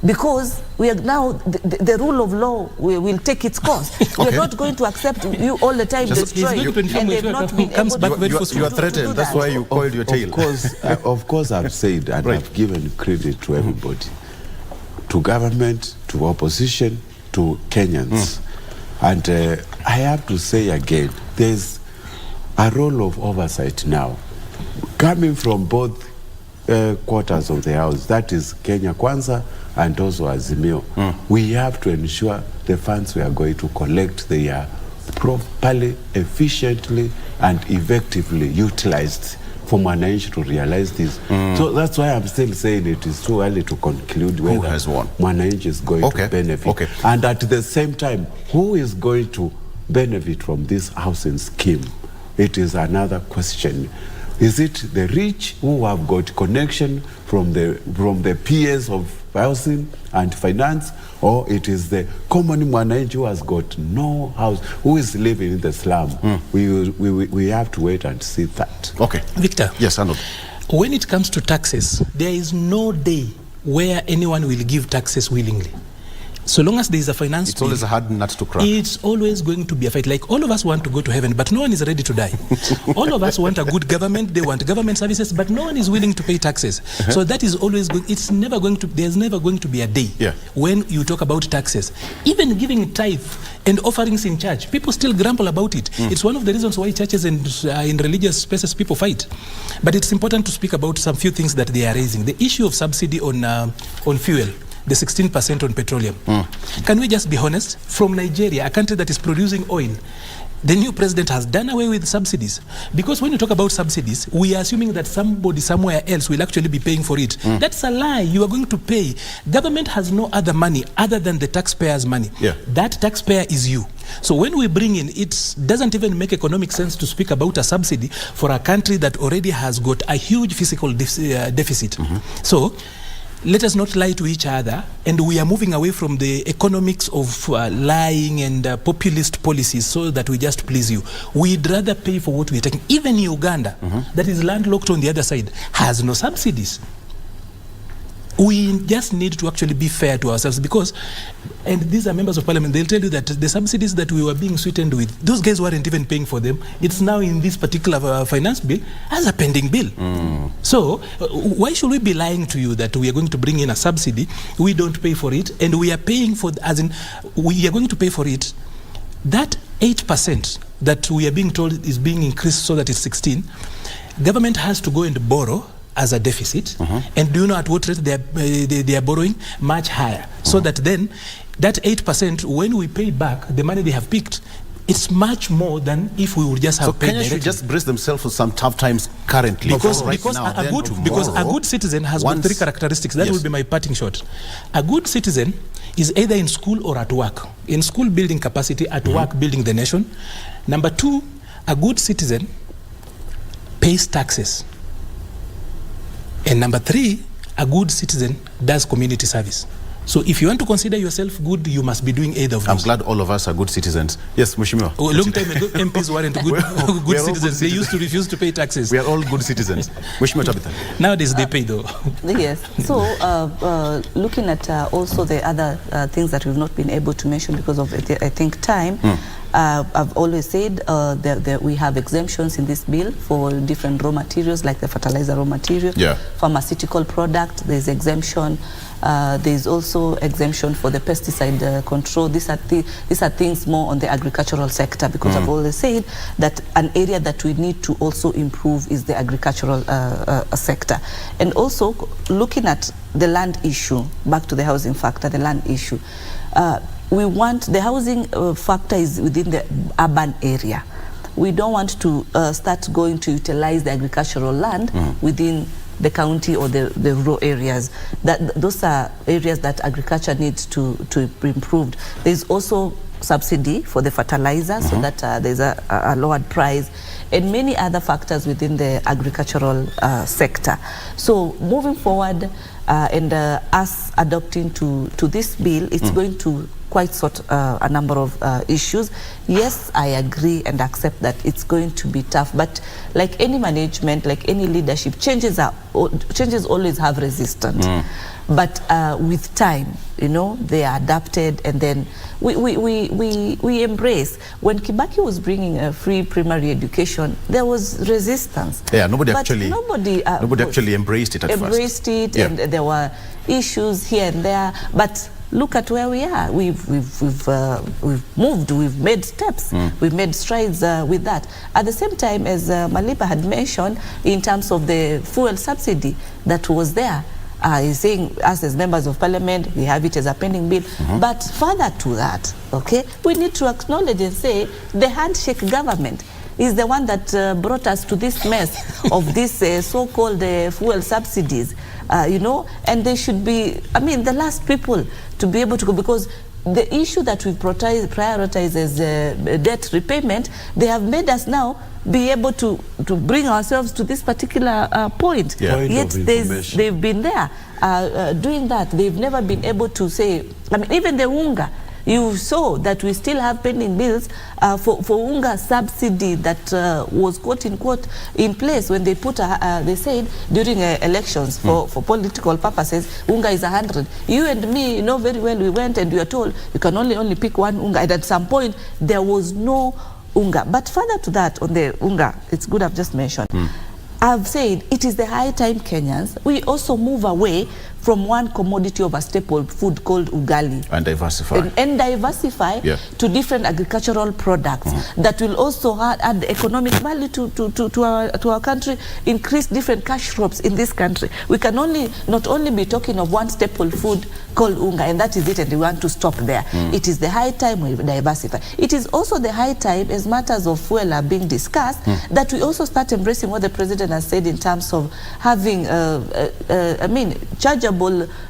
because we are now, the rule of law will take its course. We are not going to accept you all the time destroying, and they've not been able to
You are threatened, that's why you coiled your tail.
Of course I've said, and I've given credit to everybody, to government, to opposition, to Kenyans. And I have to say again, there's a role of oversight now, coming from both quarters of the House, that is Kenya Kwanza and also Azimio. We have to ensure the funds we are going to collect, they are properly, efficiently and effectively utilized for Mwananchi to realize this. So that's why I'm still saying it is too early to conclude whether
who has won.
Mwananchi is going to benefit. And at the same time, who is going to benefit from this housing scheme? It is another question. Is it the rich who have got connection from the peers of housing and finance, or it is the common mwananchi who has got no house, who is living in the slum. We have to wait and see that.
Okay.
Victor.
Yes, Arnold.
When it comes to taxes, there is no day where anyone will give taxes willingly. So long as there is a finance
it's always a hard nut to crack.
It's always going to be a fight. Like, all of us want to go to heaven, but no one is ready to die. All of us want a good government, they want government services, but no one is willing to pay taxes. So that is always going, it's never going to, there's never going to be a day when you talk about taxes. Even giving tithe and offerings in church, people still grumble about it. It's one of the reasons why churches and in religious spaces people fight. But it's important to speak about some few things that they are raising. The issue of subsidy on fuel, the 16% on petroleum. Can we just be honest? From Nigeria, a country that is producing oil, the new president has done away with subsidies. Because when you talk about subsidies, we are assuming that somebody somewhere else will actually be paying for it. That's a lie. You are going to pay. Government has no other money other than the taxpayers' money. That taxpayer is you. So when we bring in, it doesn't even make economic sense to speak about a subsidy for a country that already has got a huge fiscal deficit. So let us not lie to each other, and we are moving away from the economics of lying and populist policies so that we just please you. We'd rather pay for what we're taking. Even Uganda, that is landlocked on the other side, has no subsidies. We just need to actually be fair to ourselves, because, and these are members of parliament, they'll tell you that the subsidies that we were being sweetened with, those guys weren't even paying for them. It's now in this particular finance bill as a pending bill. So why should we be lying to you that we are going to bring in a subsidy, we don't pay for it, and we are paying for, as in, we are going to pay for it, that 8% that we are being told is being increased so that it's 16, government has to go and borrow as a deficit, and do you know at what rate they are borrowing? Much higher. So that then, that 8%, when we pay back the money they have picked, it's much more than if we would just have paid
Kenya should just brace themselves for some tough times currently.
Because a good citizen has got three characteristics. That will be my parting shot. A good citizen is either in school or at work. In school, building capacity; at work, building the nation. Number two, a good citizen pays taxes. And number three, a good citizen does community service. So if you want to consider yourself good, you must be doing either of those.
I'm glad all of us are good citizens. Yes, Mheshimiwa.
A long time ago, MPs weren't good citizens. They used to refuse to pay taxes.
We are all good citizens. Mheshimiwa Tabitha.
Nowadays they pay though.
Yes. So looking at also the other things that we've not been able to mention because of, I think, time. I've always said that we have exemptions in this bill for different raw materials, like the fertilizer raw material, pharmaceutical product, there's exemption. There's also exemption for the pesticide control. These are things more on the agricultural sector, because I've always said that an area that we need to also improve is the agricultural sector. And also looking at the land issue, back to the housing factor, the land issue. We want the housing factor is within the urban area. We don't want to start going to utilize the agricultural land within the county or the rural areas. Those are areas that agriculture needs to be improved. There's also subsidy for the fertilizer, so that there's a lowered price, and many other factors within the agricultural sector. So moving forward, and us adopting to this bill, it's going to quite sort a number of issues. Yes, I agree and accept that it's going to be tough, but like any management, like any leadership, changes always have resistance. But with time, you know, they are adapted, and then we embrace. When Kibaki was bringing a free primary education, there was resistance.
Yeah, nobody actually embraced it at first.
And there were issues here and there, but look at where we are. We've moved, we've made steps, we've made strides with that. At the same time, as Malipa had mentioned, in terms of the fuel subsidy that was there, he's saying, us as members of parliament, we have it as a pending bill. But further to that, okay, we need to acknowledge and say the handshake government is the one that brought us to this mess of this so-called fuel subsidies, you know, and they should be, I mean, the last people to be able to go, because the issue that we prioritize as debt repayment, they have made us now be able to bring ourselves to this particular point. Yet they've been there doing that. They've never been able to say, I mean, even the unga, you saw that we still have pending bills for unga subsidy that was quote unquote in place when they put they said during elections for political purposes, unga is 100. You and me know very well, we went and we were told you can only pick one unga, and at some point there was no unga. But further to that, on the unga, it's good I've just mentioned, I've said it is the high time Kenyans, we also move away from one commodity of a staple food called ugali. And diversify. And diversify to different agricultural products that will also add economic value to our country, increase different cash crops in this country. We can not only be talking of one staple food called unga, and that is it, and we want to stop there. It is the high time we diversify. It is also the high time, as matters of fuel are being discussed, that we also start embracing what the president has said in terms of having, chargeable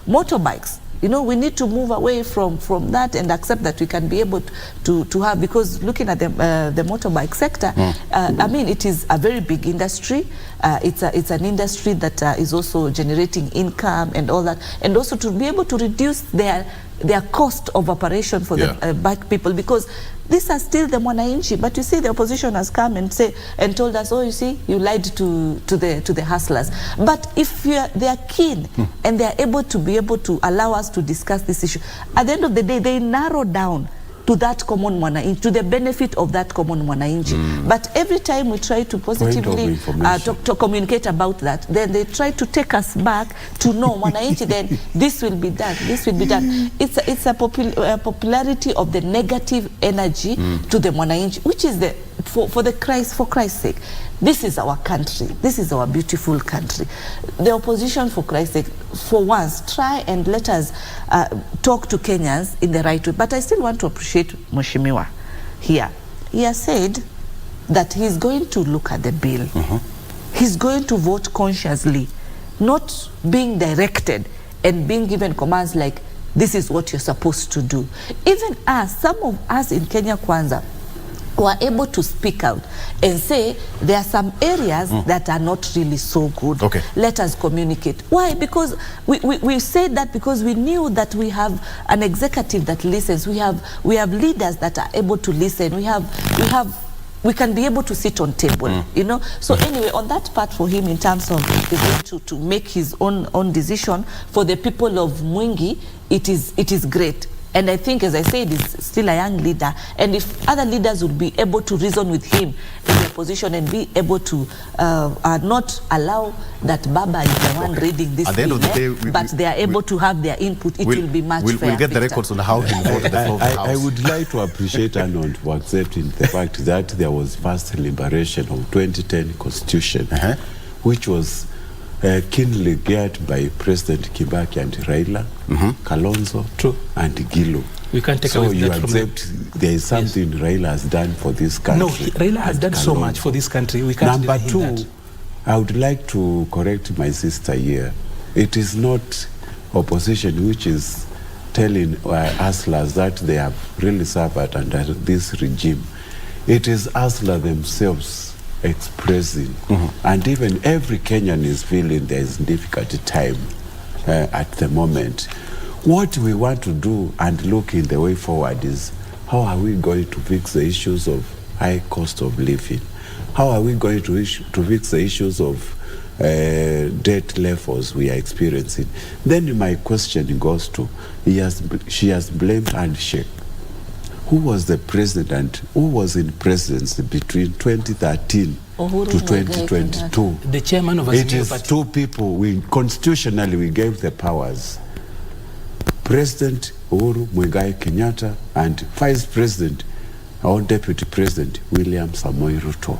motorbikes. You know, we need to move away from that and accept that we can be able to have, because looking at the motorbike sector, I mean, it is a very big industry. It's an industry that is also generating income and all that, and also to be able to reduce their cost of operation for the bike people, because these are still the mwananchi. But you see, the opposition has come and told us, oh, you see, you lied to the hustlers. But if they are keen and they are able to allow us to discuss this issue, at the end of the day, they narrow down to that common mwananchi, to the benefit of that common mwananchi. But every time we try to positively to communicate about that, then they try to take us back to no mwananchi, then this will be done, this will be done. It's a popularity of the negative energy to the mwananchi, which is for Christ's sake. This is our country. This is our beautiful country. The opposition, for Christ's sake, for once, try and let us talk to Kenyans in the right way. But I still want to appreciate Mheshimiwa here. He has said that he's going to look at the bill. He's going to vote consciously, not being directed and being given commands like, this is what you're supposed to do. Even us, some of us in Kenya Kwanza, were able to speak out and say there are some areas that are not really so good. Let us communicate. Why? Because we said that because we knew that we have an executive that listens. We have leaders that are able to listen. We can be able to sit on table, you know. So anyway, on that part for him, in terms of to make his own decision for the people of Mwingi, it is great. And I think, as I said, he's still a young leader. And if other leaders would be able to reason with him in their position and be able to not allow that Baba is the one reading this bill, but they are able to have their input, it will be much fair.
We'll get the records on how he voted the floor of the House.
I would like to appreciate Arnold for accepting the fact that there was first liberation of 2010 Constitution, which was keenly geared by President Kibaki and Raila, Kalonzo, and Gilo.
We can't take away that from him.
There is something Raila has done for this country.
No, Raila has done so much for this country. We can't
Number
deny
two,
that.
I would like to correct my sister here. It is not opposition which is telling hustlers that they have really suffered under this regime. It is hustlers themselves expressing, and even every Kenyan is feeling there is difficult time at the moment. What we want to do and look in the way forward is, how are we going to fix the issues of high cost of living? How are we going to fix the issues of debt levels we are experiencing? Then my question goes to, she has blamed handshake. Who was the president? Who was in presidency between 2013 to 2022?
The chairman of
It is two people. Constitutionally, we gave the powers. President Uhuru Muigai Kenyatta and Vice President, our Deputy President, William Samoei Ruto.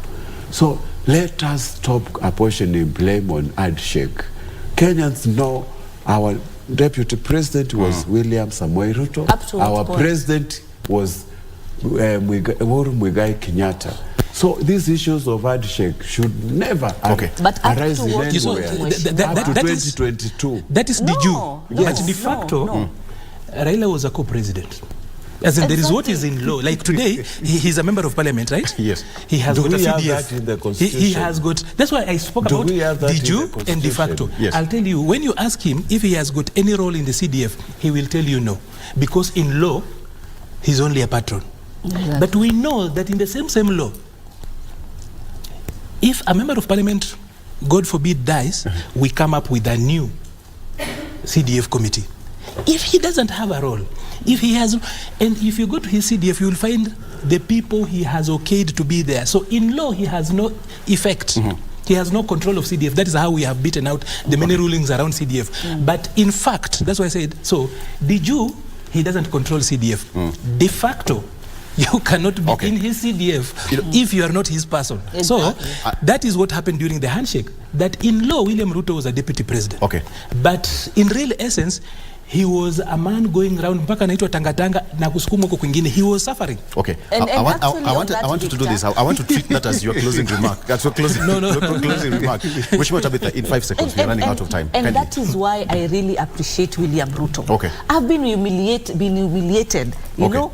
So let us stop apportioning blame on handshake. Kenyans know our Deputy President was William Samoei Ruto. Our President was Uhuru Muigai Kenyatta. So these issues of handshake should never arise in anywhere. Up to 2022.
That is de jure. But de facto, Raila was a co-president. As in, there is what is in law. Like today, he's a member of parliament, right?
Yes.
He has
Do
got a
we have
CDF.
that in the Constitution?
He has got. That's why I spoke
Do
about
we have that
de
in the
jure and de
Constitution?
facto.
Yes.
I'll tell you, when you ask him if he has got any role in the CDF, he will tell you no. Because in law, he's only a patron.
Exactly.
But we know that in the same law, if a member of parliament, God forbid, dies, we come up with a new CDF committee. If he doesn't have a role, if he has, and if you go to his CDF, you will find the people he has okayed to be there. So in law, he has no effect. He has no control of CDF. That is how we have beaten out the many rulings around CDF. But in fact, that's why I said, so de jure, he doesn't control CDF. De facto, you cannot be in his CDF if you are not his person.
Exactly.
So that is what happened during the handshake. That in law, William Ruto was a deputy president. But in real essence, he was a man going around mpaka anaitwa tangatanga na kusukumwa huko kwingine. He was suffering.
And
I want you to do this. I want to treat that as your closing remark. That's your closing, closing remark. Mheshimiwa Tabitha, in 5 seconds, we're running out of time.
And that is why I really appreciate William Ruto. I've been humiliated, you know,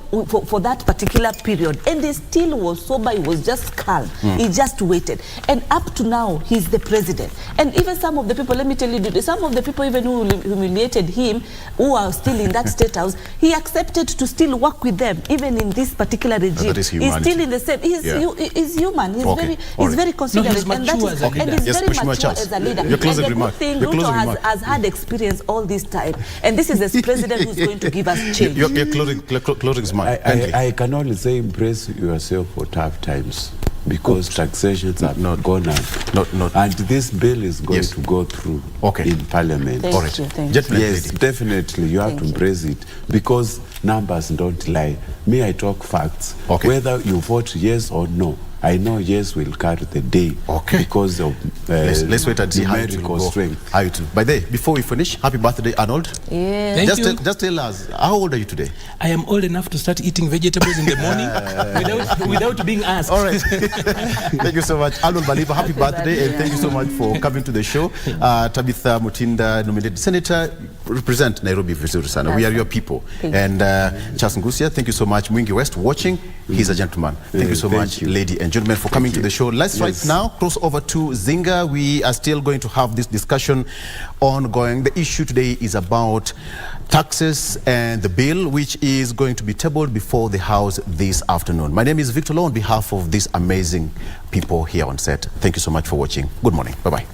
for that particular period. And he still was sober, he was just calm. He just waited. And up to now, he's the president. And even some of the people, let me tell you, some of the people even who humiliated him, who are still in that state house, he accepted to still work with them, even in this particular regime. He's still in the same. He's human. He's very considerate,
no, he's mature as a leader.
And he's very mature as a leader.
Your closing
and the
remark.
good thing, Ruto has had experience all this time, and this is the president who's going to give us change.
Your closing remark.
I can only say embrace yourself for tough times, because taxations have not gone up. And this bill is going to go through in Parliament. Yes, definitely. You have to embrace it, because numbers don't lie. Me, I talk facts. Whether you vote yes or no, I know yes will carry the day because of
let's wait and see how it will go. Strength. By the way, before we finish, happy birthday, Arnold.
Yeah.
Just tell us, how old are you today?
I am old enough to start eating vegetables in the morning without being asked.
All right. Thank you so much, Arnold Baliba. Happy birthday, and thank you so much for coming to the show. Tabitha Mutinda, nominated senator, represent Nairobi vizuri sana. We are your people. And Charles Ngusia, thank you so much. Mwingi West watching. He's a gentleman. Thank you so much, lady and gentlemen, for coming to the show. Let's right now cross over to Zinga. We are still going to have this discussion ongoing. The issue today is about taxes and the bill, which is going to be tabled before the House this afternoon. My name is Victor Law on behalf of these amazing people here on set. Thank you so much for watching. Good morning. Bye-bye.